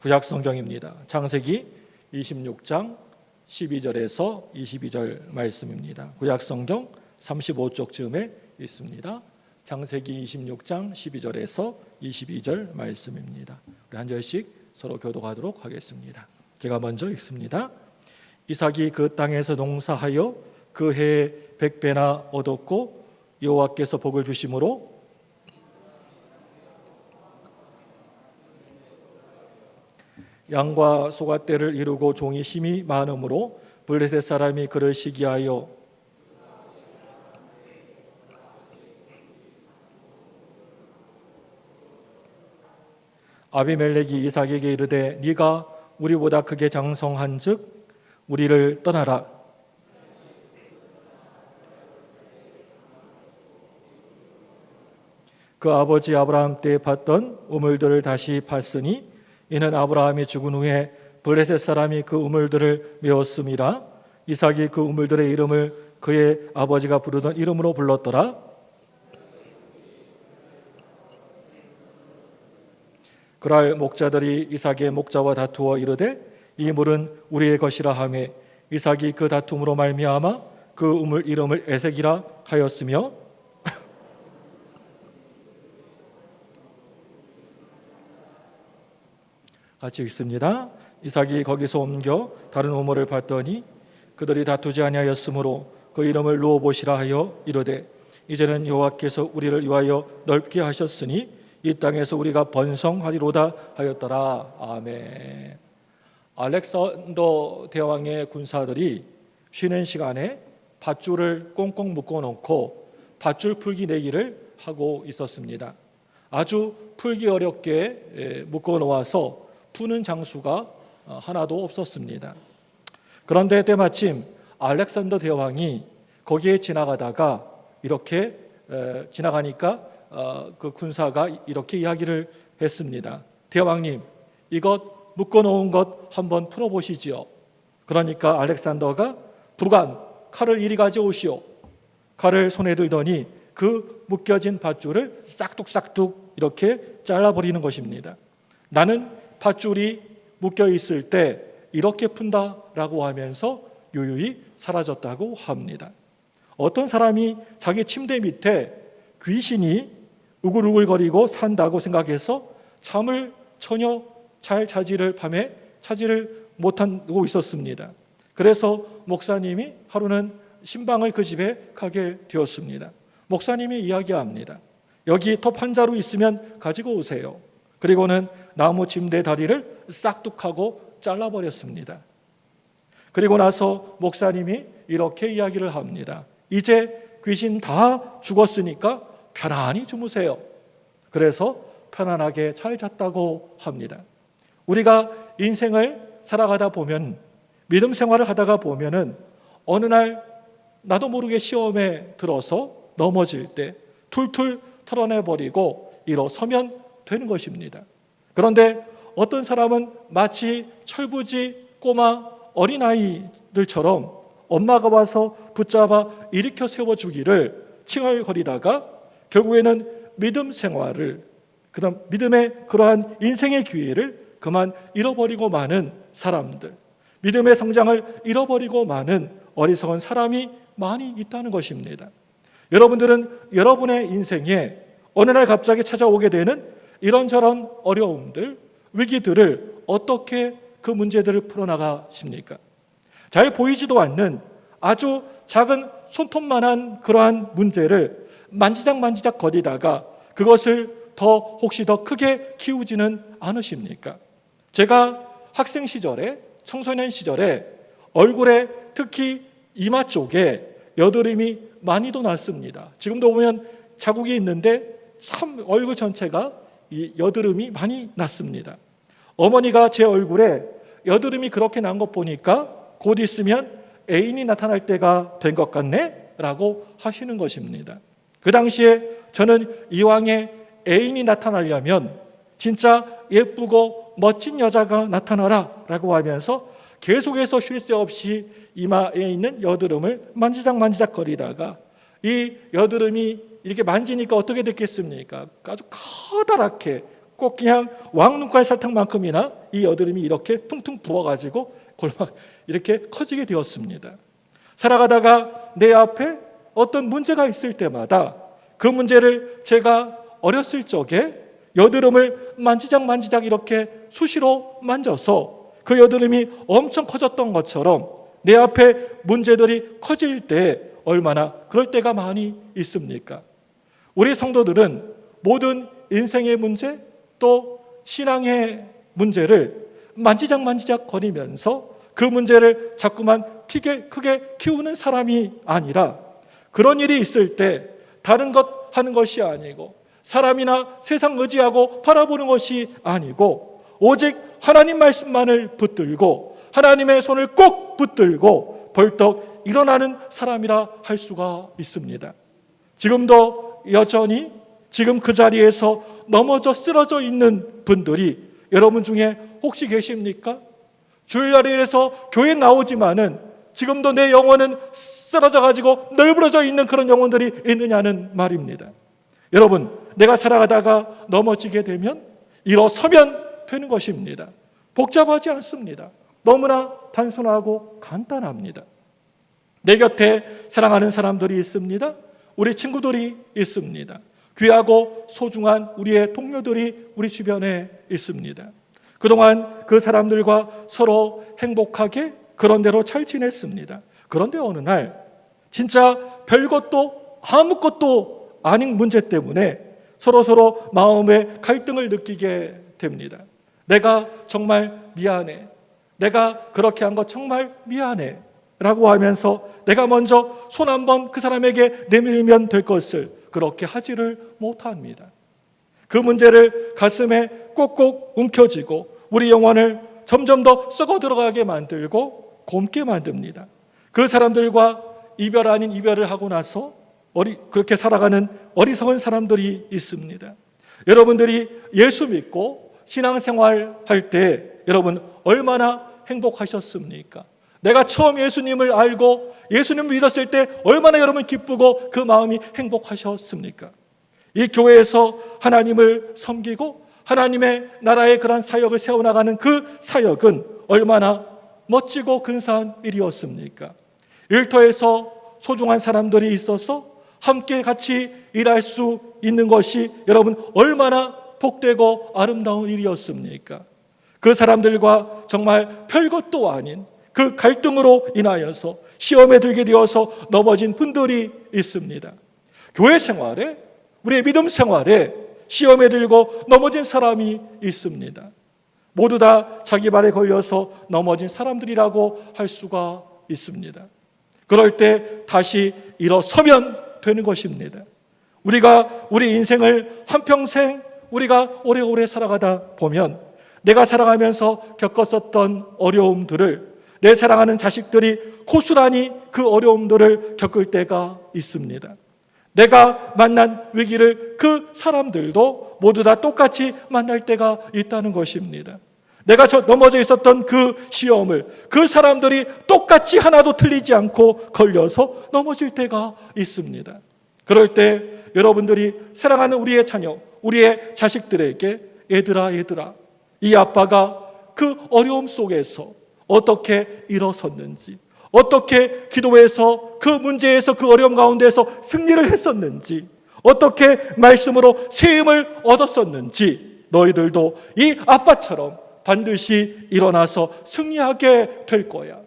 구약 성경입니다. 창세기 26장 12절에서 22절 말씀입니다. 구약 성경 35쪽쯤에 있습니다. 창세기 26장 12절에서 22절 말씀입니다. 우리 한 절씩 서로 교독하도록 하겠습니다. 제가 먼저 읽습니다. 이삭이 그 땅에서 농사하여 그 해에 100배나 얻었고 여호와께서 복을 주심으로 양과 소갓대를 이루고 종이 심히 많으므로 블레셋 사람이 그를 시기하여 아비멜렉이 이삭에게 이르되 네가 우리보다 크게 장성한즉 우리를 떠나라. 그 아버지 아브라함 때 팠던 우물들을 다시 팠으니 이는 아브라함이 죽은 후에 블레셋 사람이 그 우물들을 메었음이라. 이삭이 그 우물들의 이름을 그의 아버지가 부르던 이름으로 불렀더라. 그날 목자들이 이삭의 목자와 다투어 이르되 이 물은 우리의 것이라 하며 이삭이 그 다툼으로 말미암아 그 우물 이름을 에색이라 하였으며 같이 읽습니다. 이삭이 거기서 옮겨 다른 우물을 봤더니 그들이 다투지 아니하였으므로 그 이름을 루어봇이라 하여 이르되 이제는 여호와께서 우리를 위하여 넓게 하셨으니 이 땅에서 우리가 번성하리로다 하였더라. 아멘. 알렉산더 대왕의 군사들이 쉬는 시간에 밧줄을 꽁꽁 묶어놓고 밧줄 풀기 내기를 하고 있었습니다. 아주 풀기 어렵게 묶어놓아서 푸는 장수가 하나도 없었습니다. 그런데 때마침 알렉산더 대왕이 거기에 지나가다가 이렇게 지나가니까 그 군사가 이렇게 이야기를 했습니다. 대왕님, 이것 묶어놓은 것 한번 풀어보시지요. 그러니까 알렉산더가 부관, 칼을 이리 가져오시오. 칼을 손에 들더니 그 묶여진 밧줄을 싹둑싹둑 이렇게 잘라버리는 것입니다. 나는 밧줄이 묶여 있을 때 이렇게 푼다라고 하면서 유유히 사라졌다고 합니다. 어떤 사람이 자기 침대 밑에 귀신이 우글우글거리고 산다고 생각해서 잠을 전혀 잘 자지를 밤에 자지를 못하고 있었습니다. 그래서 목사님이 하루는 신방을 그 집에 가게 되었습니다. 목사님이 이야기합니다. 여기 톱 한 자루 있으면 가지고 오세요. 그리고는 나무 침대 다리를 싹둑하고 잘라버렸습니다. 그리고 나서 목사님이 이렇게 이야기를 합니다. 이제 귀신 다 죽었으니까 편안히 주무세요. 그래서 편안하게 잘 잤다고 합니다. 우리가 인생을 살아가다 보면, 믿음 생활을 하다가 보면은 어느 날 나도 모르게 시험에 들어서 넘어질 때 툴툴 털어내버리고 일어서면 되는 것입니다. 그런데 어떤 사람은 마치 철부지 꼬마 어린아이들처럼 엄마가 와서 붙잡아 일으켜 세워주기를 칭얼거리다가 결국에는 믿음 생활을, 그다음 믿음의 그러한 인생의 기회를 그만 잃어버리고 마는 사람들, 믿음의 성장을 잃어버리고 마는 어리석은 사람이 많이 있다는 것입니다. 여러분들은 여러분의 인생에 어느 날 갑자기 찾아오게 되는 이런저런 어려움들, 위기들을 어떻게 그 문제들을 풀어나가십니까? 잘 보이지도 않는 아주 작은 손톱만한 그러한 문제를 만지작 거리다가 그것을 혹시 더 크게 키우지는 않으십니까? 제가 학생 시절에, 청소년 시절에 얼굴에 특히 이마 쪽에 여드름이 많이도 났습니다. 지금도 보면 자국이 있는데 참 얼굴 전체가 이 여드름이 많이 났습니다. 어머니가 제 얼굴에 여드름이 그렇게 난 것 보니까 곧 있으면 애인이 나타날 때가 된 것 같네? 라고 하시는 것입니다. 그 당시에 저는 이왕에 애인이 나타나려면 진짜 예쁘고 멋진 여자가 나타나라 라고 하면서 계속해서 쉴 새 없이 이마에 있는 여드름을 만지작 거리다가 이 여드름이 이렇게 만지니까 어떻게 됐겠습니까? 아주 커다랗게 꼭 그냥 왕눈깔 설탕만큼이나 이 여드름이 이렇게 퉁퉁 부어가지고 골막 이렇게 커지게 되었습니다. 살아가다가 내 앞에 어떤 문제가 있을 때마다 그 문제를 제가 어렸을 적에 여드름을 만지작 이렇게 수시로 만져서 그 여드름이 엄청 커졌던 것처럼 내 앞에 문제들이 커질 때 얼마나 그럴 때가 많이 있습니까? 우리 성도들은 모든 인생의 문제 또 신앙의 문제를 만지작 거리면서 그 문제를 자꾸만 크게 키우는 사람이 아니라 그런 일이 있을 때 다른 것 하는 것이 아니고 사람이나 세상 의지하고 바라보는 것이 아니고 오직 하나님 말씀만을 붙들고 하나님의 손을 꼭 붙들고 벌떡 일어나는 사람이라 할 수가 있습니다. 지금도 여전히 지금 그 자리에서 넘어져 쓰러져 있는 분들이 여러분 중에 혹시 계십니까? 주일날에서 교회 나오지만은 지금도 내 영혼은 쓰러져 가지고 널브러져 있는 그런 영혼들이 있느냐는 말입니다. 여러분, 내가 살아가다가 넘어지게 되면 일어서면 되는 것입니다. 복잡하지 않습니다. 너무나 단순하고 간단합니다. 내 곁에 사랑하는 사람들이 있습니다. 우리 친구들이 있습니다. 귀하고 소중한 우리의 동료들이 우리 주변에 있습니다. 그동안 그 사람들과 서로 행복하게 그런 대로 잘 지냈습니다. 그런데 어느 날 진짜 별것도 아무것도 아닌 문제 때문에 서로 마음의 갈등을 느끼게 됩니다. 내가 정말 미안해. 내가 그렇게 한 거 정말 미안해. 라고 하면서 내가 먼저 손 한번 그 사람에게 내밀면 될 것을 그렇게 하지를 못합니다. 그 문제를 가슴에 꼭꼭 움켜쥐고 우리 영혼을 점점 더 썩어 들어가게 만들고 곪게 만듭니다. 그 사람들과 이별 아닌 이별을 하고 나서 그렇게 살아가는 어리석은 사람들이 있습니다. 여러분들이 예수 믿고 신앙생활 할 때 여러분 얼마나 행복하셨습니까? 내가 처음 예수님을 알고 예수님을 믿었을 때 얼마나 여러분 기쁘고 그 마음이 행복하셨습니까? 이 교회에서 하나님을 섬기고 하나님의 나라의 그런 사역을 세워나가는 그 사역은 얼마나 멋지고 근사한 일이었습니까? 일터에서 소중한 사람들이 있어서 함께 같이 일할 수 있는 것이 여러분 얼마나 복되고 아름다운 일이었습니까? 그 사람들과 정말 별것도 아닌 그 갈등으로 인하여서 시험에 들게 되어서 넘어진 분들이 있습니다. 교회 생활에 우리의 믿음 생활에 시험에 들고 넘어진 사람이 있습니다. 모두 다 자기 발에 걸려서 넘어진 사람들이라고 할 수가 있습니다. 그럴 때 다시 일어서면 되는 것입니다. 우리가 우리 인생을 한평생 우리가 오래오래 살아가다 보면 내가 살아가면서 겪었었던 어려움들을 내 사랑하는 자식들이 고스란히 그 어려움들을 겪을 때가 있습니다. 내가 만난 위기를 그 사람들도 모두 다 똑같이 만날 때가 있다는 것입니다. 내가 넘어져 있었던 그 시험을 그 사람들이 똑같이 하나도 틀리지 않고 걸려서 넘어질 때가 있습니다. 그럴 때 여러분들이 사랑하는 우리의 자녀, 우리의 자식들에게 얘들아 이 아빠가 그 어려움 속에서 어떻게 일어섰는지, 어떻게 기도해서 그 문제에서 그 어려움 가운데서 승리를 했었는지, 어떻게 말씀으로 새 힘을 얻었었는지 너희들도 이 아빠처럼 반드시 일어나서 승리하게 될 거야.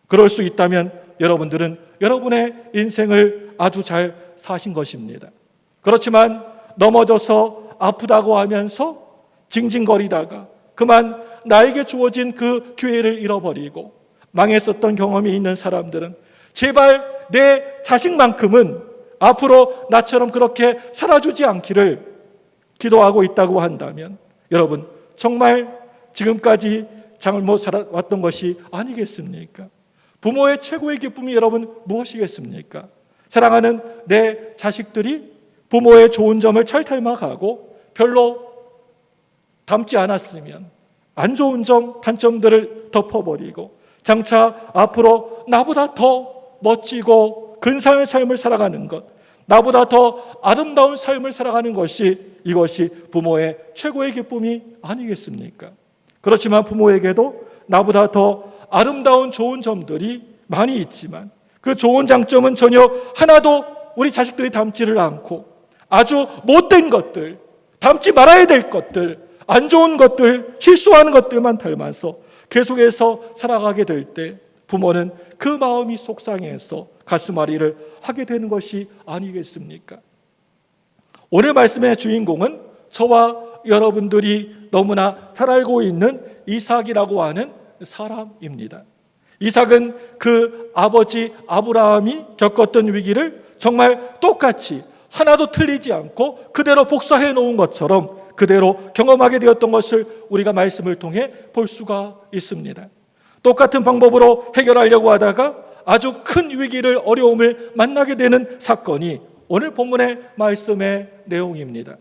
그럴 수 있다면 여러분들은 여러분의 인생을 아주 잘 사신 것입니다. 그렇지만 넘어져서 아프다고 하면서 징징거리다가 그만 나에게 주어진 그 기회를 잃어버리고 망했었던 경험이 있는 사람들은 제발 내 자식만큼은 앞으로 나처럼 그렇게 살아주지 않기를 기도하고 있다고 한다면 여러분 정말 지금까지 잘못 살아왔던 것이 아니겠습니까? 부모의 최고의 기쁨이 여러분 무엇이겠습니까? 사랑하는 내 자식들이 부모의 좋은 점을 잘 닮아가고 별로 닮지 않았으면 안 좋은 점, 단점들을 덮어버리고 장차 앞으로 나보다 더 멋지고 근사한 삶을 살아가는 것, 나보다 더 아름다운 삶을 살아가는 것이 이것이 부모의 최고의 기쁨이 아니겠습니까? 그렇지만 부모에게도 나보다 더 아름다운 좋은 점들이 많이 있지만 그 좋은 장점은 전혀 하나도 우리 자식들이 닮지를 않고 아주 못된 것들, 닮지 말아야 될 것들, 안 좋은 것들, 실수하는 것들만 닮아서 계속해서 살아가게 될 때 부모는 그 마음이 속상해서 가슴앓이를 하게 되는 것이 아니겠습니까? 오늘 말씀의 주인공은 저와 여러분들이 너무나 잘 알고 있는 이삭이라고 하는 사람입니다. 이삭은 그 아버지 아브라함이 겪었던 위기를 정말 똑같이 하나도 틀리지 않고 그대로 복사해 놓은 것처럼 그대로 경험하게 되었던 것을 우리가 말씀을 통해 볼 수가 있습니다. 똑같은 방법으로 해결하려고 하다가 아주 큰 위기를, 어려움을 만나게 되는 사건이 오늘 본문의 말씀의 내용입니다.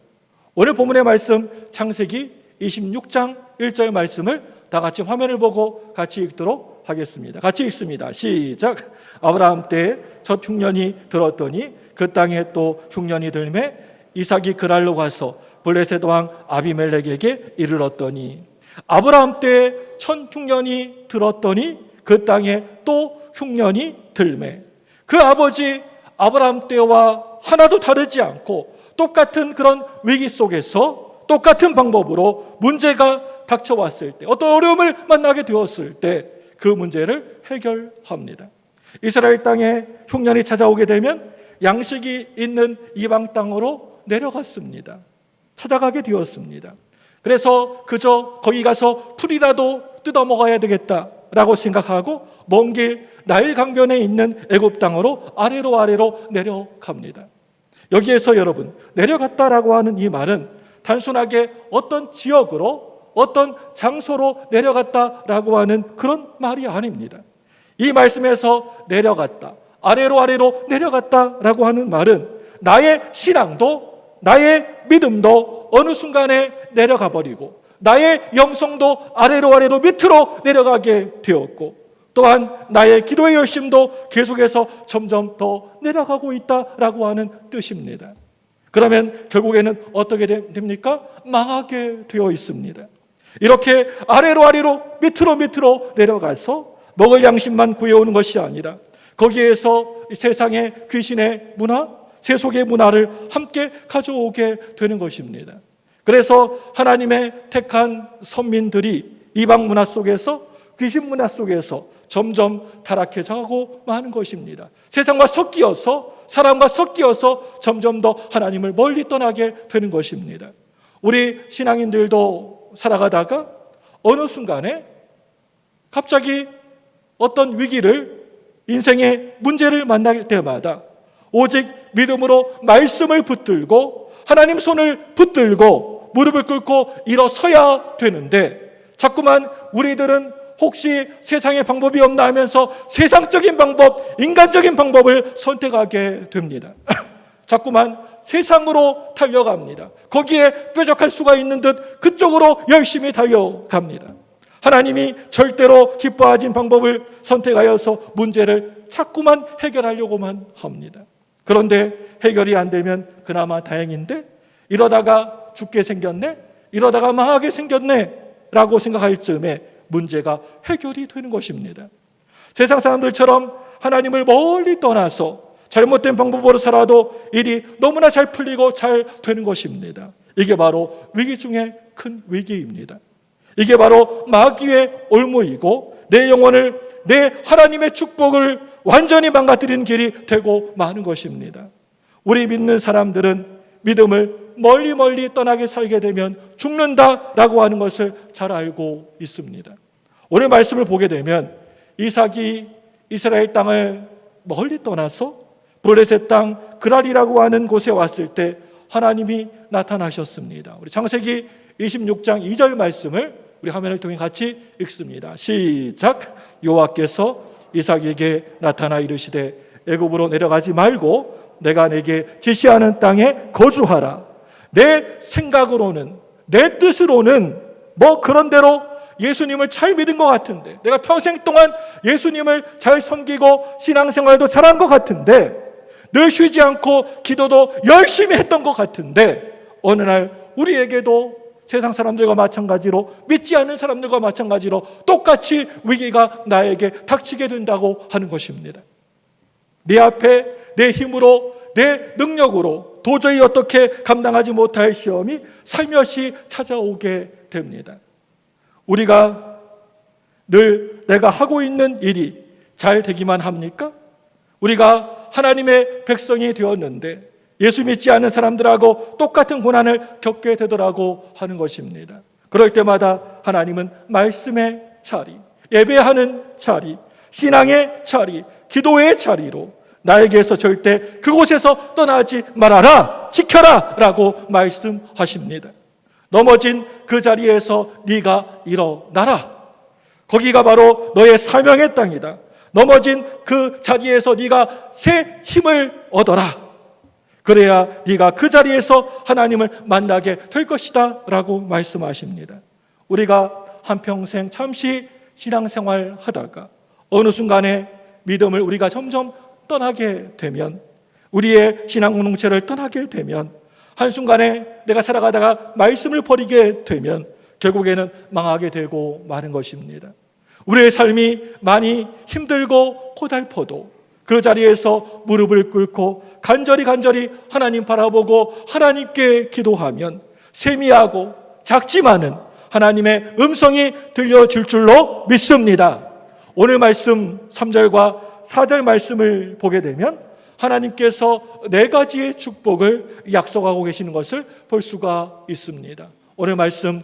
오늘 본문의 말씀 창세기 26장 1절 말씀을 다 같이 화면을 보고 같이 읽도록 하겠습니다. 같이 읽습니다. 시작. 아브라함 때에 첫 흉년이 들었더니 그 땅에 또 흉년이 들매 이삭이 그랄로 가서 블레셋 왕 아비멜렉에게 이르렀더니 아브라함 때에 첫 흉년이 들었더니 그 땅에 또 흉년이 들매 그 아버지 아브라함 때와 하나도 다르지 않고 똑같은 그런 위기 속에서 똑같은 방법으로 문제가 닥쳐왔을 때, 어떤 어려움을 만나게 되었을 때 그 문제를 해결합니다. 이스라엘 땅에 흉년이 찾아오게 되면 양식이 있는 이방 땅으로 내려갔습니다. 찾아가게 되었습니다. 그래서 그저 거기 가서 풀이라도 뜯어 먹어야 되겠다라고 생각하고 먼 길 나일 강변에 있는 애굽 땅으로 아래로 내려갑니다. 여기에서 여러분, 내려갔다라고 하는 이 말은 단순하게 어떤 지역으로, 어떤 장소로 내려갔다라고 하는 그런 말이 아닙니다. 이 말씀에서 내려갔다, 아래로 내려갔다라고 하는 말은 나의 신앙도, 나의 믿음도 어느 순간에 내려가 버리고 나의 영성도 아래로 밑으로 내려가게 되었고 또한 나의 기도의 열심도 계속해서 점점 더 내려가고 있다라고 하는 뜻입니다. 그러면 결국에는 어떻게 됩니까? 망하게 되어 있습니다. 이렇게 아래로 밑으로 내려가서 먹을 양식만 구해오는 것이 아니라 거기에서 세상의 귀신의 문화, 세속의 문화를 함께 가져오게 되는 것입니다. 그래서 하나님의 택한 선민들이 이방 문화 속에서, 귀신 문화 속에서 점점 타락해져가고 마는 것입니다. 세상과 섞여서, 사람과 섞여서 점점 더 하나님을 멀리 떠나게 되는 것입니다. 우리 신앙인들도 살아가다가 어느 순간에 갑자기 어떤 위기를, 인생의 문제를 만날 때마다 오직 믿음으로 말씀을 붙들고 하나님 손을 붙들고 무릎을 꿇고 일어서야 되는데 자꾸만 우리들은 혹시 세상의 방법이 없나 하면서 세상적인 방법, 인간적인 방법을 선택하게 됩니다. 자꾸만 세상으로 달려갑니다. 거기에 뾰족할 수가 있는 듯 그쪽으로 열심히 달려갑니다. 하나님이 절대로 기뻐하신 방법을 선택하여서 문제를 자꾸만 해결하려고만 합니다. 그런데 해결이 안 되면 그나마 다행인데 이러다가 죽게 생겼네? 이러다가 망하게 생겼네? 라고 생각할 즈음에 문제가 해결이 되는 것입니다. 세상 사람들처럼 하나님을 멀리 떠나서 잘못된 방법으로 살아도 일이 너무나 잘 풀리고 잘 되는 것입니다. 이게 바로 위기 중에 큰 위기입니다. 이게 바로 마귀의 올무이고 내 영혼을, 내 하나님의 축복을 완전히 망가뜨리는 길이 되고 마는 것입니다. 우리 믿는 사람들은 믿음을 멀리 떠나게 살게 되면 죽는다라고 하는 것을 잘 알고 있습니다. 오늘 말씀을 보게 되면 이삭이 이스라엘 땅을 멀리 떠나서 블레셋 땅 그랄이라고 하는 곳에 왔을 때 하나님이 나타나셨습니다. 우리 창세기 26장 2절 말씀을 우리 화면을 통해 같이 읽습니다. 시작. 여호와께서 이삭에게 나타나 이르시되 애굽으로 내려가지 말고 내가 내게 지시하는 땅에 거주하라. 내 생각으로는, 내 뜻으로는 뭐 그런 대로 예수님을 잘 믿은 것 같은데, 내가 평생 동안 예수님을 잘 섬기고 신앙생활도 잘한 것 같은데, 늘 쉬지 않고 기도도 열심히 했던 것 같은데 어느 날 우리에게도 세상 사람들과 마찬가지로 믿지 않는 사람들과 마찬가지로 똑같이 위기가 나에게 닥치게 된다고 하는 것입니다. 내 앞에 내 힘으로 내 능력으로 도저히 어떻게 감당하지 못할 시험이 살며시 찾아오게 됩니다. 우리가 늘 내가 하고 있는 일이 잘 되기만 합니까? 우리가 하나님의 백성이 되었는데 예수 믿지 않는 사람들하고 똑같은 고난을 겪게 되더라고 하는 것입니다. 그럴 때마다 하나님은 말씀의 자리, 예배하는 자리, 신앙의 자리, 기도의 자리로 나에게서 절대 그곳에서 떠나지 말아라, 지켜라 라고 말씀하십니다. 넘어진 그 자리에서 네가 일어나라. 거기가 바로 너의 사명의 땅이다. 넘어진 그 자리에서 네가 새 힘을 얻어라. 그래야 네가 그 자리에서 하나님을 만나게 될 것이다 라고 말씀하십니다. 우리가 한평생 잠시 신앙생활 하다가 어느 순간에 믿음을 우리가 점점 떠나게 되면, 우리의 신앙 공동체를 떠나게 되면, 한순간에 내가 살아가다가 말씀을 버리게 되면 결국에는 망하게 되고 마는 것입니다. 우리의 삶이 많이 힘들고 고달퍼도 그 자리에서 무릎을 꿇고 간절히 하나님 바라보고 하나님께 기도하면 세미하고 작지만은 하나님의 음성이 들려질 줄로 믿습니다. 오늘 말씀 3절과 4절 말씀을 보게 되면 하나님께서 4가지의 축복을 약속하고 계시는 것을 볼 수가 있습니다. 오늘 말씀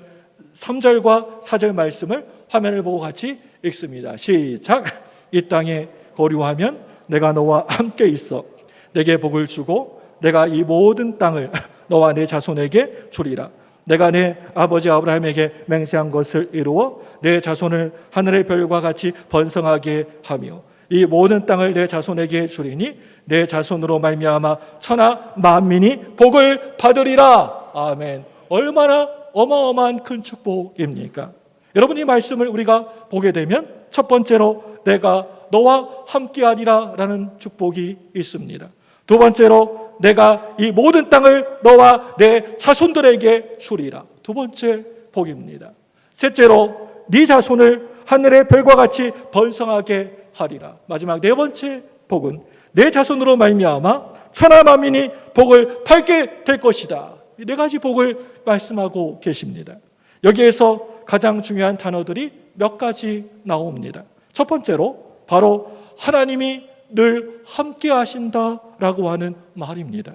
3절과 4절 말씀을 화면을 보고 같이 읽습니다. 시작. 이 땅에 거류하면 내가 너와 함께 있어 내게 복을 주고 내가 이 모든 땅을 너와 내 자손에게 주리라. 내가 내 아버지 아브라함에게 맹세한 것을 이루어 내 자손을 하늘의 별과 같이 번성하게 하며 이 모든 땅을 내 자손에게 주리니 내 자손으로 말미암아 천하 만민이 복을 받으리라. 아멘. 얼마나 어마어마한 큰 축복입니까? 여러분, 이 말씀을 우리가 보게 되면 첫 번째로 내가 너와 함께하리라 라는 축복이 있습니다. 두 번째로 내가 이 모든 땅을 너와 내 자손들에게 주리라. 두 번째 복입니다. 셋째로 네 자손을 하늘의 별과 같이 번성하게 하리라. 마지막 네 번째 복은 내 자손으로 말미암아 천하 만민이 복을 받게 될 것이다. 이 네 가지 복을 말씀하고 계십니다. 여기에서 가장 중요한 단어들이 몇 가지 나옵니다. 첫 번째로 바로 하나님이 늘 함께 하신다라고 하는 말입니다.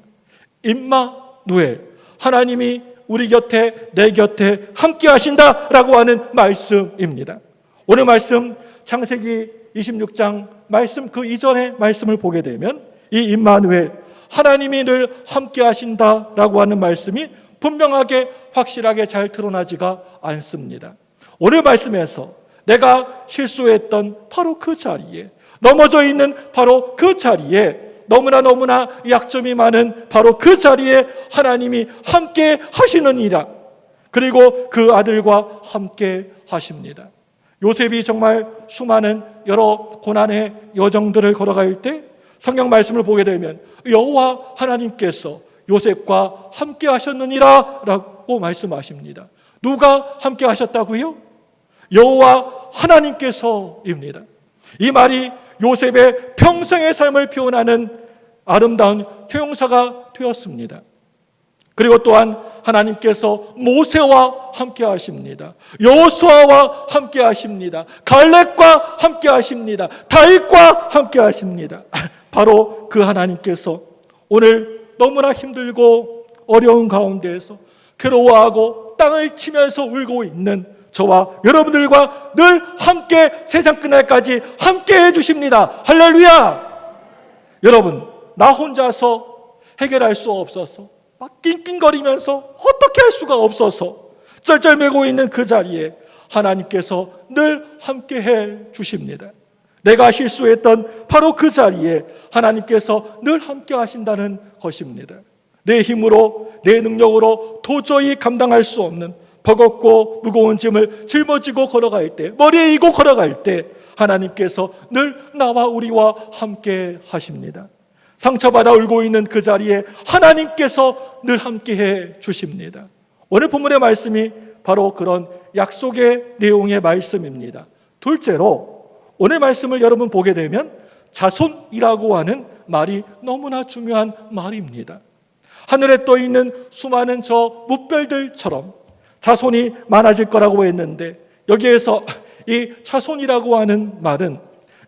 임마누엘, 하나님이 우리 곁에, 내 곁에 함께 하신다라고 하는 말씀입니다. 오늘 말씀 창세기 26장 말씀 그 이전의 말씀을 보게 되면 이 임마누엘, 하나님이 늘 함께 하신다라고 하는 말씀이 분명하게 확실하게 잘 드러나지가 않습니다. 오늘 말씀에서 내가 실수했던 바로 그 자리에, 넘어져 있는 바로 그 자리에, 너무나 약점이 많은 바로 그 자리에 하나님이 함께 하시느니라. 그리고 그 아들과 함께 하십니다. 요셉이 정말 수많은 여러 고난의 여정들을 걸어갈 때 성경 말씀을 보게 되면 여호와 하나님께서 요셉과 함께 하셨느니라 라고 말씀하십니다. 누가 함께 하셨다고요? 여호와 하나님께서입니다. 이 말이 요셉의 평생의 삶을 표현하는 아름다운 형용사가 되었습니다. 그리고 또한 하나님께서 모세와 함께 하십니다. 여호수아와 함께 하십니다. 갈렙과 함께 하십니다. 다윗과 함께 하십니다. 바로 그 하나님께서 오늘 너무나 힘들고 어려운 가운데에서 괴로워하고 땅을 치면서 울고 있는 저와 여러분들과 늘 함께 세상 끝날까지 함께 해주십니다. 할렐루야! 여러분, 나 혼자서 해결할 수 없어서 막 낑낑거리면서 어떻게 할 수가 없어서 쩔쩔매고 있는 그 자리에 하나님께서 늘 함께 해 주십니다. 내가 실수했던 바로 그 자리에 하나님께서 늘 함께 하신다는 것입니다. 내 힘으로, 내 능력으로 도저히 감당할 수 없는 버겁고 무거운 짐을 짊어지고 걸어갈 때, 머리에 이고 걸어갈 때 하나님께서 늘 나와 우리와 함께 하십니다. 상처받아 울고 있는 그 자리에 하나님께서 늘 함께해 주십니다. 오늘 본문의 말씀이 바로 그런 약속의 내용의 말씀입니다. 둘째로 오늘 말씀을 여러분 보게 되면 자손이라고 하는 말이 너무나 중요한 말입니다. 하늘에 떠 있는 수많은 저 뭇별들처럼 자손이 많아질 거라고 했는데, 여기에서 이 자손이라고 하는 말은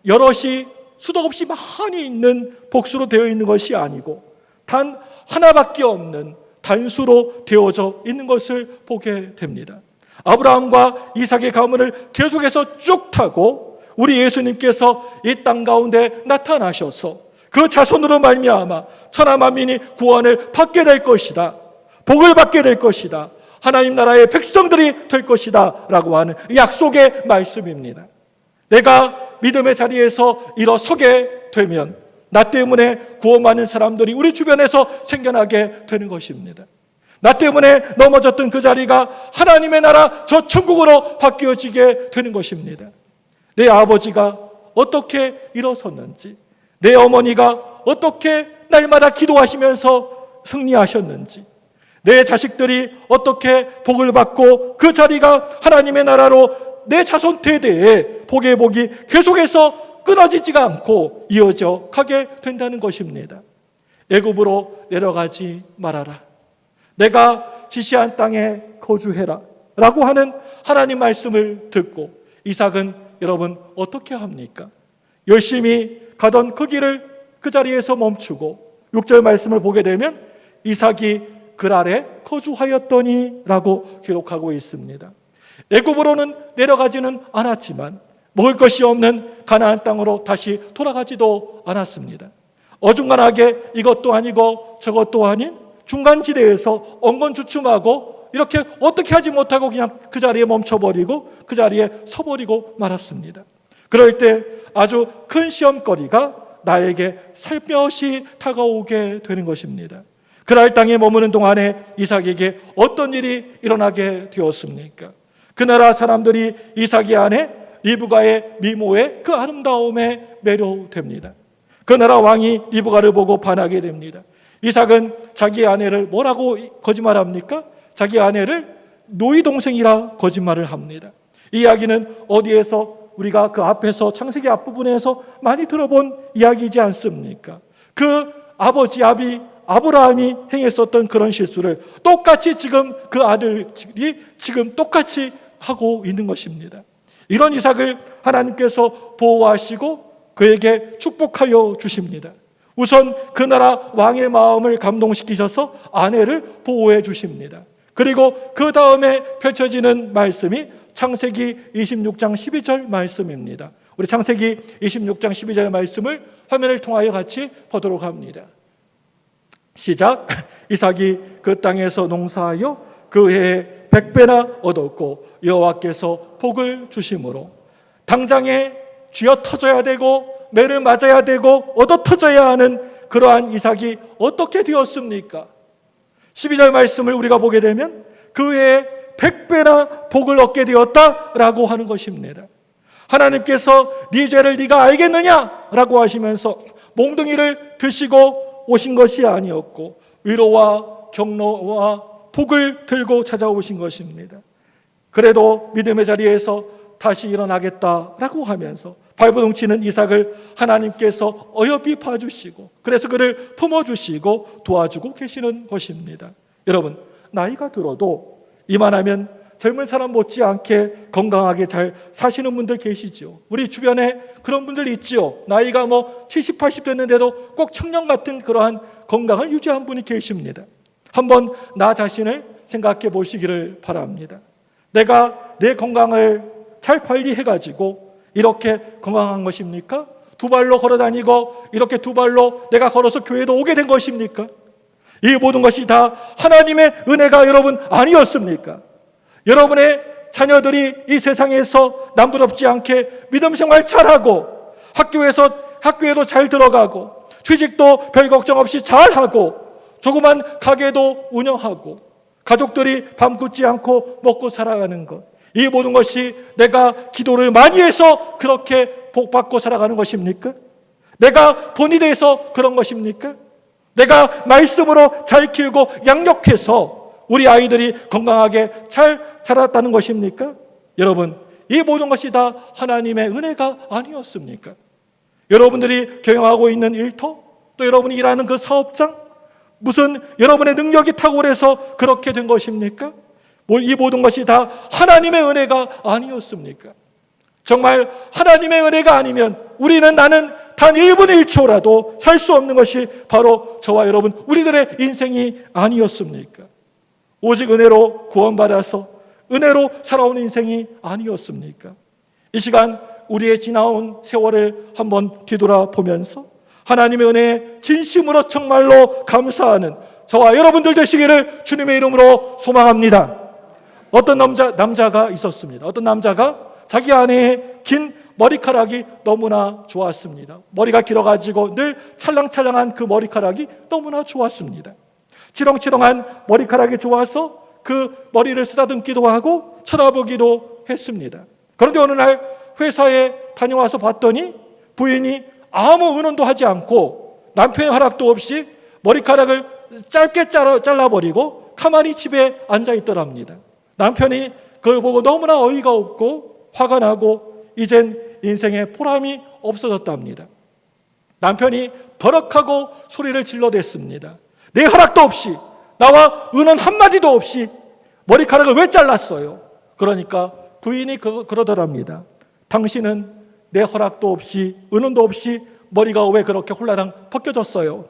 여럿이 수도 없이 많이 있는 복수로 되어 있는 것이 아니고 단 하나밖에 없는 단수로 되어져 있는 것을 보게 됩니다. 아브라함과 이삭의 가문을 계속해서 쭉 타고 우리 예수님께서 이 땅 가운데 나타나셔서 그 자손으로 말미암아 천하 만민이 구원을 받게 될 것이다, 복을 받게 될 것이다, 하나님 나라의 백성들이 될 것이다 라고 하는 약속의 말씀입니다. 내가 믿음의 자리에서 일어서게 되면 나 때문에 구원받는 사람들이 우리 주변에서 생겨나게 되는 것입니다. 나 때문에 넘어졌던 그 자리가 하나님의 나라 저 천국으로 바뀌어지게 되는 것입니다. 내 아버지가 어떻게 일어섰는지, 내 어머니가 어떻게 날마다 기도하시면서 승리하셨는지, 내 자식들이 어떻게 복을 받고 그 자리가 하나님의 나라로 내 자손 대대에 복의 복이 계속해서 끊어지지가 않고 이어져 가게 된다는 것입니다. 애굽으로 내려가지 말아라, 내가 지시한 땅에 거주해라 라고 하는 하나님 말씀을 듣고 이삭은 여러분 어떻게 합니까? 열심히 가던 그 길을 그 자리에서 멈추고 6절 말씀을 보게 되면 이삭이 그랄에 거주하였더니 라고 기록하고 있습니다. 애굽으로는 내려가지는 않았지만 먹을 것이 없는 가나안 땅으로 다시 돌아가지도 않았습니다. 어중간하게 이것도 아니고 저것도 아닌 중간지대에서 엉건주춤하고 이렇게 어떻게 하지 못하고 그냥 그 자리에 멈춰버리고 그 자리에 서버리고 말았습니다. 그럴 때 아주 큰 시험거리가 나에게 살며시 다가오게 되는 것입니다. 그랄 땅에 머무는 동안에 이삭에게 어떤 일이 일어나게 되었습니까? 그 나라 사람들이 이삭의 아내 리브가의 미모의 그 아름다움에 매료됩니다. 그 나라 왕이 리브가를 보고 반하게 됩니다. 이삭은 자기 아내를 뭐라고 거짓말합니까? 자기 아내를 노이 동생이라 거짓말을 합니다. 이 이야기는 어디에서 우리가 그 앞에서 창세기 앞부분에서 많이 들어본 이야기이지 않습니까? 그 아버지 아브라함이 행했었던 그런 실수를 똑같이 지금 그 아들이 지금 똑같이 하고 있는 것입니다. 이런 이삭을 하나님께서 보호하시고 그에게 축복하여 주십니다. 우선 그 나라 왕의 마음을 감동시키셔서 아내를 보호해 주십니다. 그리고 그 다음에 펼쳐지는 말씀이 창세기 26장 12절 말씀입니다. 우리 창세기 26장 12절 말씀을 화면을 통하여 같이 보도록 합니다. 시작. 이삭이 그 땅에서 농사하여 그 해에 100배나 얻었고 여호와께서 복을 주심으로 당장에 쥐어 터져야 되고 매를 맞아야 되고 얻어 터져야 하는 그러한 이삭이 어떻게 되었습니까? 12절 말씀을 우리가 보게 되면 그 해에 100배나 복을 얻게 되었다라고 하는 것입니다. 하나님께서 네 죄를 네가 알겠느냐라고 하시면서 몽둥이를 드시고 오신 것이 아니었고 위로와 격려와 복을 들고 찾아오신 것입니다. 그래도 믿음의 자리에서 다시 일어나겠다라고 하면서 발버둥치는 이삭을 하나님께서 어여삐 봐주시고 그래서 그를 품어주시고 도와주고 계시는 것입니다. 여러분, 나이가 들어도 이만하면 젊은 사람 못지않게 건강하게 잘 사시는 분들 계시죠. 우리 주변에 그런 분들 있지요. 나이가 70, 80 됐는데도 꼭 청년 같은 그러한 건강을 유지한 분이 계십니다. 한번 나 자신을 생각해 보시기를 바랍니다. 내가 내 건강을 잘 관리해가지고 이렇게 건강한 것입니까? 두 발로 걸어다니고 이렇게 두 발로 내가 걸어서 교회도 오게 된 것입니까? 이 모든 것이 다 하나님의 은혜가 여러분 아니었습니까? 여러분의 자녀들이 이 세상에서 남부럽지 않게 믿음 생활 잘하고 학교에도 잘 들어가고 취직도 별 걱정 없이 잘하고 조그만 가게도 운영하고 가족들이 밤 굳지 않고 먹고 살아가는 것, 이 모든 것이 내가 기도를 많이 해서 그렇게 복받고 살아가는 것입니까? 내가 본이 돼서 그런 것입니까? 내가 말씀으로 잘 키우고 양육해서 우리 아이들이 건강하게 잘 자랐다는 것입니까? 여러분, 이 모든 것이 다 하나님의 은혜가 아니었습니까? 여러분들이 경영하고 있는 일터, 또 여러분이 일하는 그 사업장, 무슨 여러분의 능력이 탁월해서 그렇게 된 것입니까? 이 모든 것이 다 하나님의 은혜가 아니었습니까? 정말 하나님의 은혜가 아니면 나는 단 1분 1초라도 살 수 없는 것이 바로 저와 여러분, 우리들의 인생이 아니었습니까? 오직 은혜로 구원받아서 은혜로 살아온 인생이 아니었습니까? 이 시간 우리의 지나온 세월을 한번 뒤돌아보면서 하나님의 은혜에 진심으로 정말로 감사하는 저와 여러분들 되시기를 주님의 이름으로 소망합니다. 어떤 남자가 있었습니다. 어떤 남자가 자기 아내의 긴 머리카락이 너무나 좋았습니다. 머리가 길어가지고 늘 찰랑찰랑한 그 머리카락이 너무나 좋았습니다. 치렁치렁한 머리카락이 좋아서 그 머리를 쓰다듬기도 하고 쳐다보기도 했습니다. 그런데 어느 날 회사에 다녀와서 봤더니 부인이 아무 의논도 하지 않고 남편의 허락도 없이 머리카락을 짧게 잘라버리고 가만히 집에 앉아 있더랍니다. 남편이 그걸 보고 너무나 어이가 없고 화가 나고 이젠 인생에 보람이 없어졌답니다. 남편이 버럭하고 소리를 질러댔습니다. 내 허락도 없이, 나와 의논 한마디도 없이 머리카락을 왜 잘랐어요? 그러니까 부인이 그러더랍니다. 당신은 내 허락도 없이 의논도 없이 머리가 왜 그렇게 홀라당 벗겨졌어요?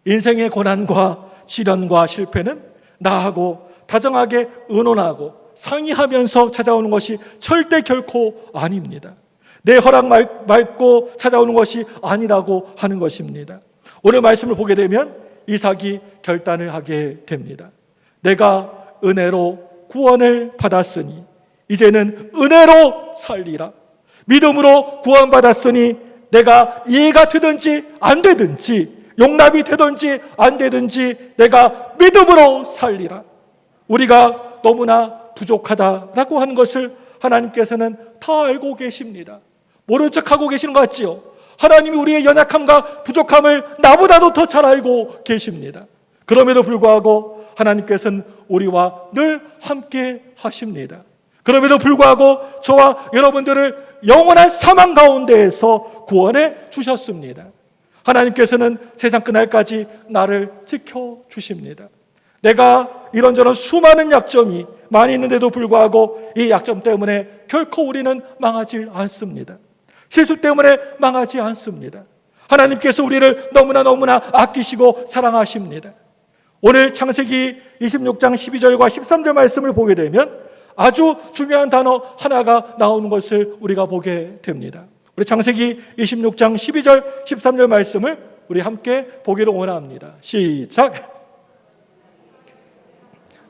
인생의 고난과 시련과 실패는 나하고 다정하게 의논하고 상의하면서 찾아오는 것이 절대 결코 아닙니다. 내 허락 말고 찾아오는 것이 아니라고 하는 것입니다. 오늘 말씀을 보게 되면 이삭이 결단을 하게 됩니다. 내가 은혜로 구원을 받았으니 이제는 은혜로 살리라. 믿음으로 구원받았으니 내가 이해가 되든지 안 되든지, 용납이 되든지 안 되든지 내가 믿음으로 살리라. 우리가 너무나 부족하다라고 하는 것을 하나님께서는 다 알고 계십니다. 모른 척하고 계시는 것 같지요? 하나님이 우리의 연약함과 부족함을 나보다도 더 잘 알고 계십니다. 그럼에도 불구하고 하나님께서는 우리와 늘 함께 하십니다. 그럼에도 불구하고 저와 여러분들을 영원한 사망 가운데에서 구원해 주셨습니다. 하나님께서는 세상 끝날까지 나를 지켜주십니다. 내가 이런저런 수많은 약점이 많이 있는데도 불구하고 이 약점 때문에 결코 우리는 망하지 않습니다. 실수 때문에 망하지 않습니다. 하나님께서 우리를 너무나 아끼시고 사랑하십니다. 오늘 창세기 26장 12절과 13절 말씀을 보게 되면 아주 중요한 단어 하나가 나오는 것을 우리가 보게 됩니다. 우리 창세기 26장 12절 13절 말씀을 우리 함께 보기를 원합니다. 시작.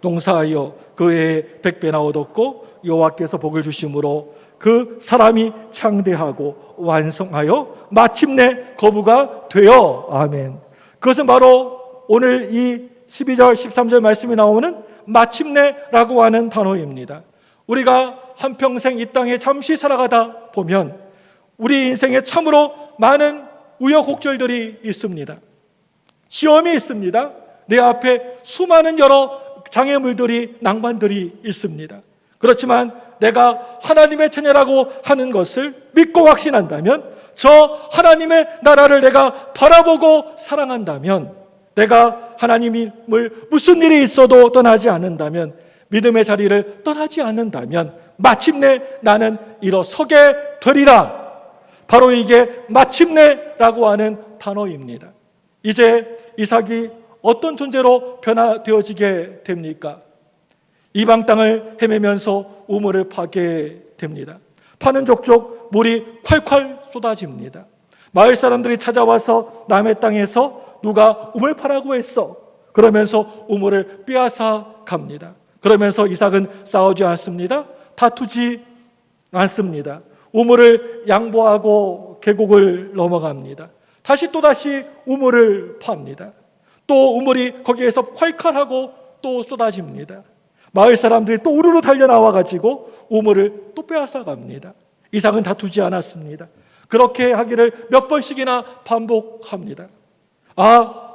농사하여 그 해에 100배나 얻었고 여호와께서 복을 주심으로 그 사람이 창대하고 완성하여 마침내 거부가 되어. 아멘. 그것은 바로 오늘 이 12절 13절 말씀이 나오는 마침내라고 하는 단어입니다. 우리가 한평생 이 땅에 잠시 살아가다 보면 우리 인생에 참으로 많은 우여곡절들이 있습니다. 시험이 있습니다. 내 앞에 수많은 여러 장애물들이, 낭만들이 있습니다. 그렇지만 내가 하나님의 자녀라고 하는 것을 믿고 확신한다면, 저 하나님의 나라를 내가 바라보고 사랑한다면, 내가 하나님을 무슨 일이 있어도 떠나지 않는다면, 믿음의 자리를 떠나지 않는다면 마침내 나는 일어서게 되리라. 바로 이게 마침내라고 하는 단어입니다. 이제 이삭이 어떤 존재로 변화되어지게 됩니까? 이방 땅을 헤매면서 우물을 파게 됩니다. 파는 족족 물이 콸콸 쏟아집니다. 마을 사람들이 찾아와서 남의 땅에서 누가 우물 파라고 했어. 그러면서 우물을 빼앗아 갑니다. 그러면서 이삭은 싸우지 않습니다. 다투지 않습니다. 우물을 양보하고 계곡을 넘어갑니다. 또다시 우물을 팝니다. 또 우물이 거기에서 콸콸하고 또 쏟아집니다. 마을 사람들이 또 우르르 달려나와가지고 우물을 또 빼앗아 갑니다. 이삭은 다투지 않았습니다. 그렇게 하기를 몇 번씩이나 반복합니다.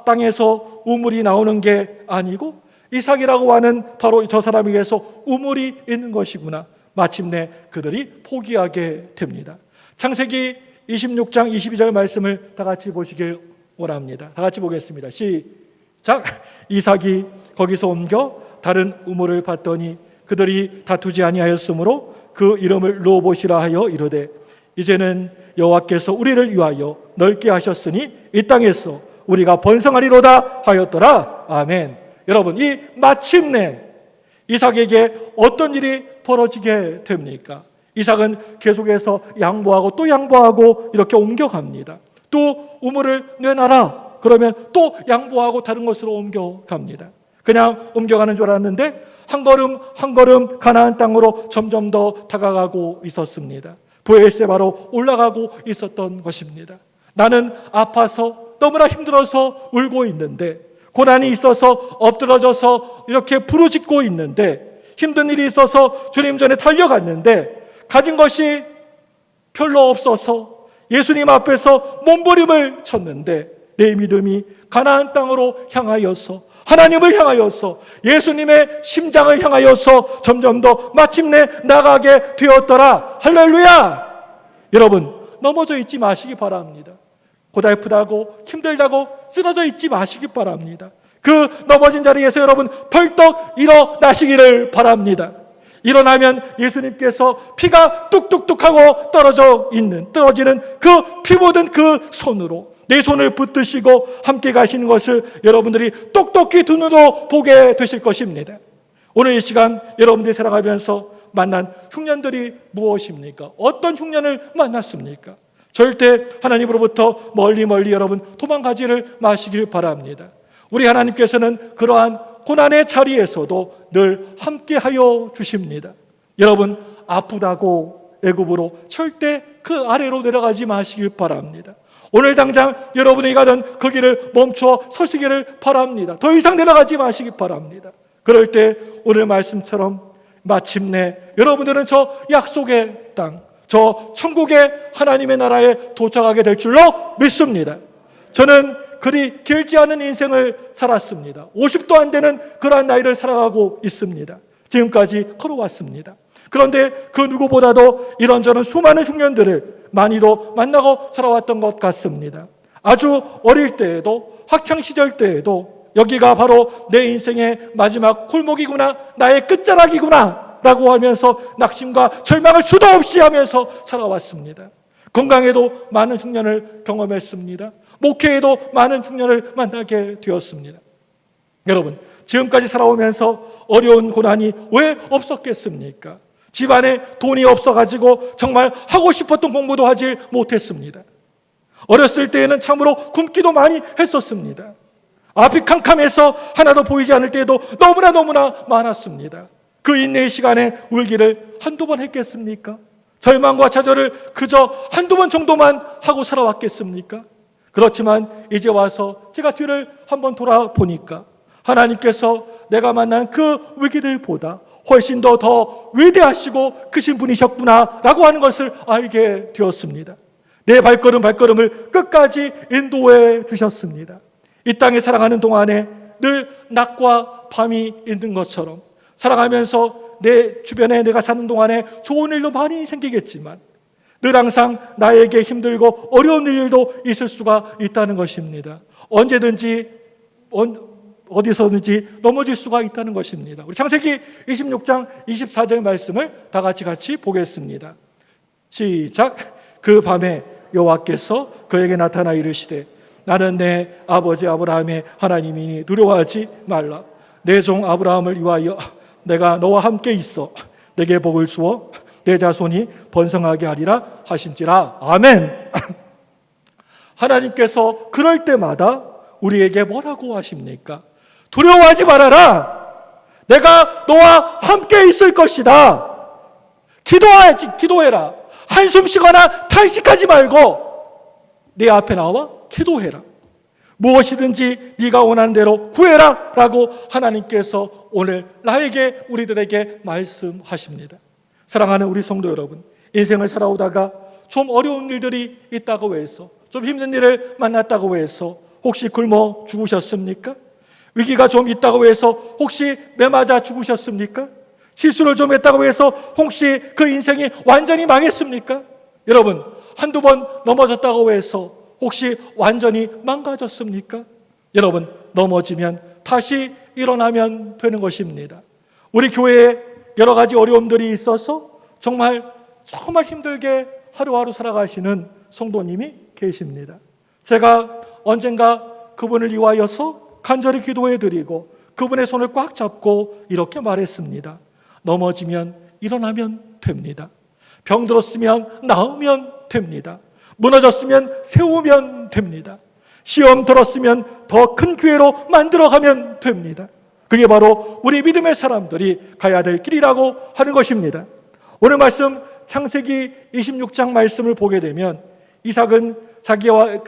땅에서 우물이 나오는 게 아니고 이삭이라고 하는 바로 저 사람에게서 우물이 있는 것이구나. 마침내 그들이 포기하게 됩니다. 창세기 26장 22절 말씀을 다 같이 보시길 원합니다. 다 같이 보겠습니다. 시작. 이삭이 거기서 옮겨 다른 우물을 봤더니 그들이 다투지 아니하였으므로 그 이름을 르호봇이라 하여 이르되 이제는 여호와께서 우리를 위하여 넓게 하셨으니 이 땅에서 우리가 번성하리로다 하였더라. 아멘. 여러분, 이 마침내 이삭에게 어떤 일이 벌어지게 됩니까? 이삭은 계속해서 양보하고 또 양보하고 이렇게 옮겨갑니다. 또 우물을 내놔라 그러면 또 양보하고 다른 곳으로 옮겨갑니다. 그냥 옮겨가는 줄 알았는데 한 걸음 한 걸음 가나안 땅으로 점점 더 다가가고 있었습니다. 브엘세바로 올라가고 있었던 것입니다. 나는 아파서 너무나 힘들어서 울고 있는데, 고난이 있어서 엎드러져서 이렇게 부르짖고 있는데, 힘든 일이 있어서 주님 전에 달려갔는데 가진 것이 별로 없어서 예수님 앞에서 몸부림을 쳤는데 내 믿음이 가나안 땅으로 향하여서, 하나님을 향하여서, 예수님의 심장을 향하여서 점점 더 마침내 나가게 되었더라. 할렐루야! 여러분, 넘어져 있지 마시기 바랍니다. 고달프다고 힘들다고 쓰러져 있지 마시기 바랍니다. 그 넘어진 자리에서 여러분 벌떡 일어나시기를 바랍니다. 일어나면 예수님께서 피가 뚝뚝뚝하고 떨어지는 그 피 묻은 그 손으로 내 손을 붙드시고 함께 가시는 것을 여러분들이 똑똑히 두 눈으로 보게 되실 것입니다. 오늘 이 시간 여러분들이 살아가면서 만난 흉년들이 무엇입니까? 어떤 흉년을 만났습니까? 절대 하나님으로부터 멀리 여러분 도망가지를 마시길 바랍니다. 우리 하나님께서는 그러한 고난의 자리에서도 늘 함께하여 주십니다. 여러분, 아프다고 애굽으로 절대 그 아래로 내려가지 마시길 바랍니다. 오늘 당장 여러분이 가던 그 길을 멈춰 서시기를 바랍니다. 더 이상 내려가지 마시기 바랍니다. 그럴 때 오늘 말씀처럼 마침내 여러분들은 저 약속의 땅, 저 천국의 하나님의 나라에 도착하게 될 줄로 믿습니다. 저는 그리 길지 않은 인생을 살았습니다. 50도 안 되는 그러한 나이를 살아가고 있습니다. 지금까지 걸어왔습니다. 그런데 그 누구보다도 이런저런 수많은 흉년들을 많이도 만나고 살아왔던 것 같습니다. 아주 어릴 때에도, 학창시절 때에도 여기가 바로 내 인생의 마지막 골목이구나, 나의 끝자락이구나 라고 하면서 낙심과 절망을 수도 없이 하면서 살아왔습니다. 건강에도 많은 흉년을 경험했습니다. 목회에도 많은 흉년을 만나게 되었습니다. 여러분, 지금까지 살아오면서 어려운 고난이 왜 없었겠습니까? 집안에 돈이 없어가지고 정말 하고 싶었던 공부도 하지 못했습니다. 어렸을 때에는 참으로 굶기도 많이 했었습니다. 앞이 캄캄해서 하나도 보이지 않을 때에도 너무나 많았습니다. 그 인내의 시간에 울기를 한두 번 했겠습니까? 절망과 좌절을 그저 한두 번 정도만 하고 살아왔겠습니까? 그렇지만 이제 와서 제가 뒤를 한번 돌아보니까 하나님께서 내가 만난 그 위기들보다 훨씬 더 위대하시고 크신 분이셨구나 라고 하는 것을 알게 되었습니다. 내 발걸음을 끝까지 인도해 주셨습니다. 이 땅에 살아가는 동안에 늘 낮과 밤이 있는 것처럼 살아가면서 내 주변에 내가 사는 동안에 좋은 일도 많이 생기겠지만 늘 항상 나에게 힘들고 어려운 일도 있을 수가 있다는 것입니다. 언제든지 어디서든지 넘어질 수가 있다는 것입니다. 우리 창세기 26장 24절 말씀을 다 같이 보겠습니다. 시작. 그 밤에 여호와께서 그에게 나타나 이르시되 나는 내 아버지 아브라함의 하나님이니 두려워하지 말라. 내 종 아브라함을 위하여 내가 너와 함께 있어 내게 복을 주어 내 자손이 번성하게 하리라 하신지라. 아멘. 하나님께서 그럴 때마다 우리에게 뭐라고 하십니까? 두려워하지 말아라. 내가 너와 함께 있을 것이다. 기도해라. 한숨 쉬거나 탄식하지 말고 내 앞에 나와 기도해라. 무엇이든지 네가 원하는 대로 구해라 라고 하나님께서 오늘 나에게, 우리들에게 말씀하십니다. 사랑하는 우리 성도 여러분, 인생을 살아오다가 좀 어려운 일들이 있다고 해서, 좀 힘든 일을 만났다고 해서 혹시 굶어 죽으셨습니까? 위기가 좀 있다고 해서 혹시 매맞아 죽으셨습니까? 실수를 좀 했다고 해서 혹시 그 인생이 완전히 망했습니까? 여러분, 한두 번 넘어졌다고 해서 혹시 완전히 망가졌습니까? 여러분, 넘어지면 다시 일어나면 되는 것입니다. 우리 교회에 여러 가지 어려움들이 있어서 정말 힘들게 하루하루 살아가시는 성도님이 계십니다. 제가 언젠가 그분을 위하여서 간절히 기도해드리고 그분의 손을 꽉 잡고 이렇게 말했습니다. 넘어지면 일어나면 됩니다. 병들었으면 나으면 됩니다. 무너졌으면 세우면 됩니다. 시험 들었으면 더 큰 기회로 만들어가면 됩니다. 그게 바로 우리 믿음의 사람들이 가야 될 길이라고 하는 것입니다. 오늘 말씀 창세기 26장 말씀을 보게 되면 이삭은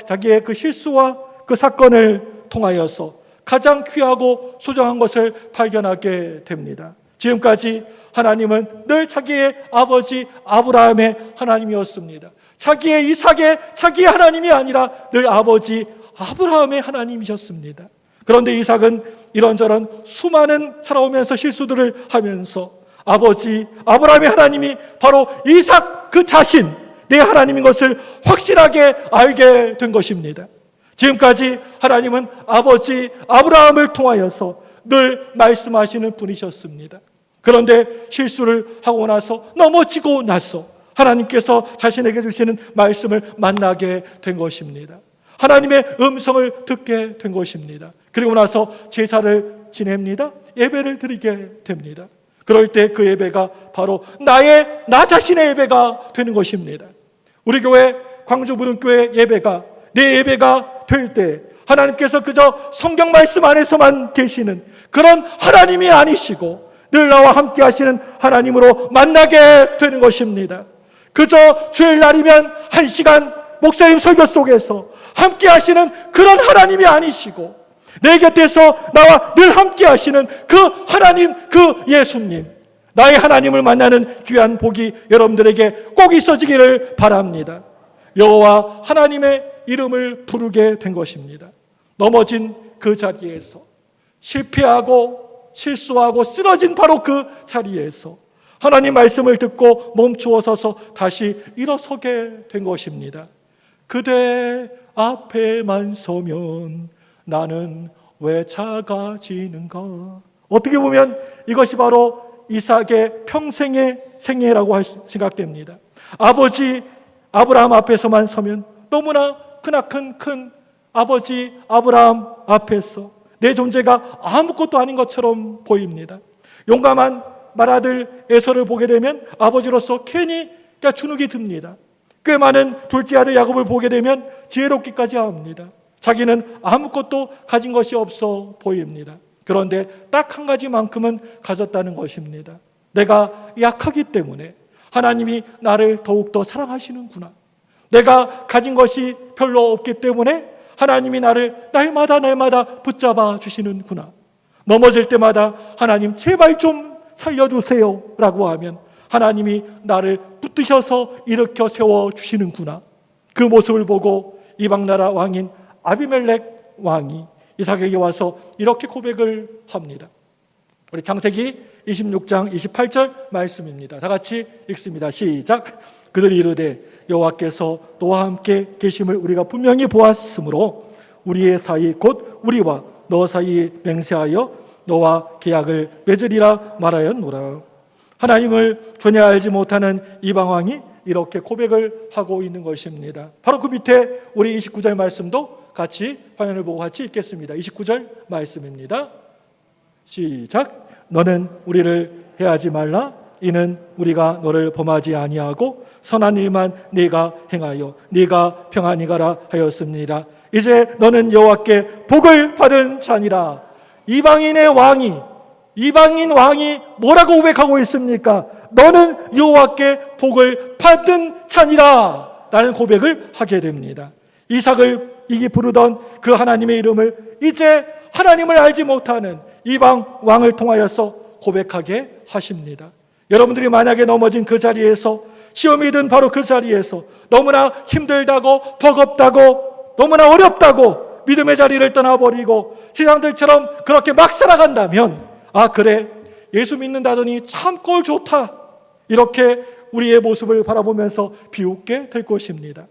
자기의 그 실수와 그 사건을 통하여서 가장 귀하고 소중한 것을 발견하게 됩니다. 지금까지 하나님은 늘 자기의 아버지 아브라함의 하나님이었습니다. 자기의 이삭의 자기의 하나님이 아니라 늘 아버지 아브라함의 하나님이셨습니다. 그런데 이삭은 이런저런 수많은 살아오면서 실수들을 하면서 아버지 아브라함의 하나님이 바로 이삭 그 자신, 내 하나님인 것을 확실하게 알게 된 것입니다. 지금까지 하나님은 아버지 아브라함을 통하여서 늘 말씀하시는 분이셨습니다. 그런데 실수를 하고 나서, 넘어지고 나서 하나님께서 자신에게 주시는 말씀을 만나게 된 것입니다. 하나님의 음성을 듣게 된 것입니다. 그리고 나서 제사를 지냅니다. 예배를 드리게 됩니다. 그럴 때 그 예배가 바로 나 자신의 예배가 되는 것입니다. 우리 교회 광주부흥교회 예배가 내 예배가 될 때 하나님께서 그저 성경 말씀 안에서만 계시는 그런 하나님이 아니시고 늘 나와 함께 하시는 하나님으로 만나게 되는 것입니다. 그저 주일날이면 1시간 목사님 설교 속에서 함께 하시는 그런 하나님이 아니시고 내 곁에서 나와 늘 함께 하시는 그 하나님, 그 예수님, 나의 하나님을 만나는 귀한 복이 여러분들에게 꼭 있어지기를 바랍니다. 여호와 하나님의 이름을 부르게 된 것입니다. 넘어진 그 자리에서, 실패하고 실수하고 쓰러진 바로 그 자리에서 하나님 말씀을 듣고 멈추어 서서 다시 일어서게 된 것입니다. 그대 앞에만 서면 나는 왜 작아지는가? 어떻게 보면 이것이 바로 이삭의 평생의 생애라고 생각됩니다. 아버지 아브라함 앞에서만 서면 너무나 크나큰 큰 아버지 아브라함 앞에서 내 존재가 아무것도 아닌 것처럼 보입니다. 용감한 맏아들 에서를 보게 되면 아버지로서 괜히 주눅이 듭니다. 꽤 많은 둘째 아들 야곱을 보게 되면 지혜롭기까지 합니다. 자기는 아무것도 가진 것이 없어 보입니다. 그런데 딱 한 가지만큼은 가졌다는 것입니다. 내가 약하기 때문에 하나님이 나를 더욱더 사랑하시는구나. 내가 가진 것이 별로 없기 때문에 하나님이 나를 날마다 붙잡아 주시는구나. 넘어질 때마다 하나님 제발 좀 살려주세요 라고 하면 하나님이 나를 붙드셔서 일으켜 세워주시는구나. 그 모습을 보고 이방나라 왕인 아비멜렉 왕이 이삭에게 와서 이렇게 고백을 합니다. 우리 창세기 26장 28절 말씀입니다. 다 같이 읽습니다. 시작. 그들이 이르되 여호와께서 너와 함께 계심을 우리가 분명히 보았으므로 우리의 사이 곧 우리와 너 사이에 맹세하여 너와 계약을 맺으리라 말하였노라. 하나님을 전혀 알지 못하는 이방왕이 이렇게 고백을 하고 있는 것입니다. 바로 그 밑에 우리 29절 말씀도 같이 화면을 보고 같이 읽겠습니다. 29절 말씀입니다. 시작. 너는 우리를 해하지 말라. 이는 우리가 너를 범하지 아니하고 선한 일만 네가 행하여 네가 평안히 가라 하였습니다. 이제 너는 여호와께 복을 받은 자니라. 이방인 왕이 뭐라고 고백하고 있습니까? 너는 여호와께 복을 받은 자니라 라는 고백을 하게 됩니다. 이삭을 이기 부르던 그 하나님의 이름을 이제 하나님을 알지 못하는 이방 왕을 통하여서 고백하게 하십니다. 여러분들이 만약에 넘어진 그 자리에서 시험이 든 바로 그 자리에서 너무나 힘들다고 버겁다고 너무나 어렵다고 믿음의 자리를 떠나버리고 세상들처럼 그렇게 막 살아간다면 그래 예수 믿는다더니 참 꼴 좋다 이렇게 우리의 모습을 바라보면서 비웃게 될 것입니다.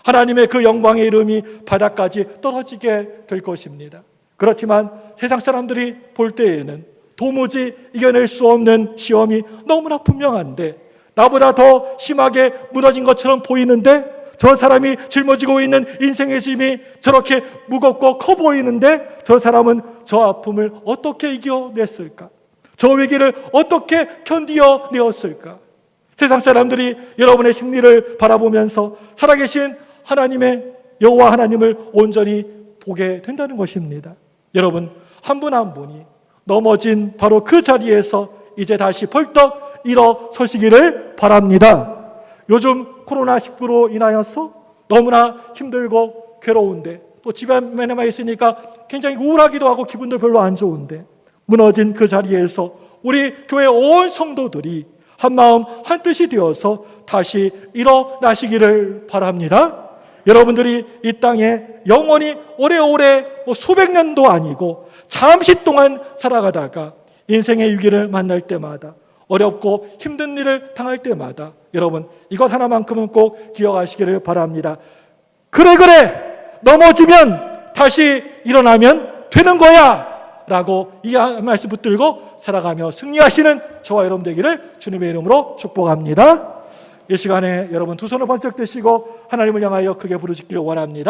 하나님의 그 영광의 이름이 바닥까지 떨어지게 될 것입니다. 그렇지만 세상 사람들이 볼 때에는 도무지 이겨낼 수 없는 시험이 너무나 분명한데 나보다 더 심하게 무너진 것처럼 보이는데 저 사람이 짊어지고 있는 인생의 짐이 저렇게 무겁고 커 보이는데 저 사람은 저 아픔을 어떻게 이겨냈을까? 저 위기를 어떻게 견디어내었을까? 세상 사람들이 여러분의 승리를 바라보면서 살아계신 하나님의 여호와 하나님을 온전히 보게 된다는 것입니다. 여러분 한 분 한 분이 넘어진 바로 그 자리에서 이제 다시 벌떡 일어서시기를 바랍니다. 요즘 코로나19로 인하여서 너무나 힘들고 괴로운데 또 집안에만 있으니까 굉장히 우울하기도 하고 기분도 별로 안 좋은데 무너진 그 자리에서 우리 교회 온 성도들이 한마음 한뜻이 되어서 다시 일어나시기를 바랍니다. 여러분들이 이 땅에 영원히 오래오래 수백 년도 아니고 잠시 동안 살아가다가 인생의 위기를 만날 때마다 어렵고 힘든 일을 당할 때마다 여러분 이것 하나만큼은 꼭 기억하시기를 바랍니다. 그래 넘어지면 다시 일어나면 되는 거야 라고 이 말씀 붙들고 살아가며 승리하시는 저와 여러분 되기를 주님의 이름으로 축복합니다. 이 시간에 여러분 두 손을 번쩍 드시고 하나님을 향하여 크게 부르짖기를 원합니다.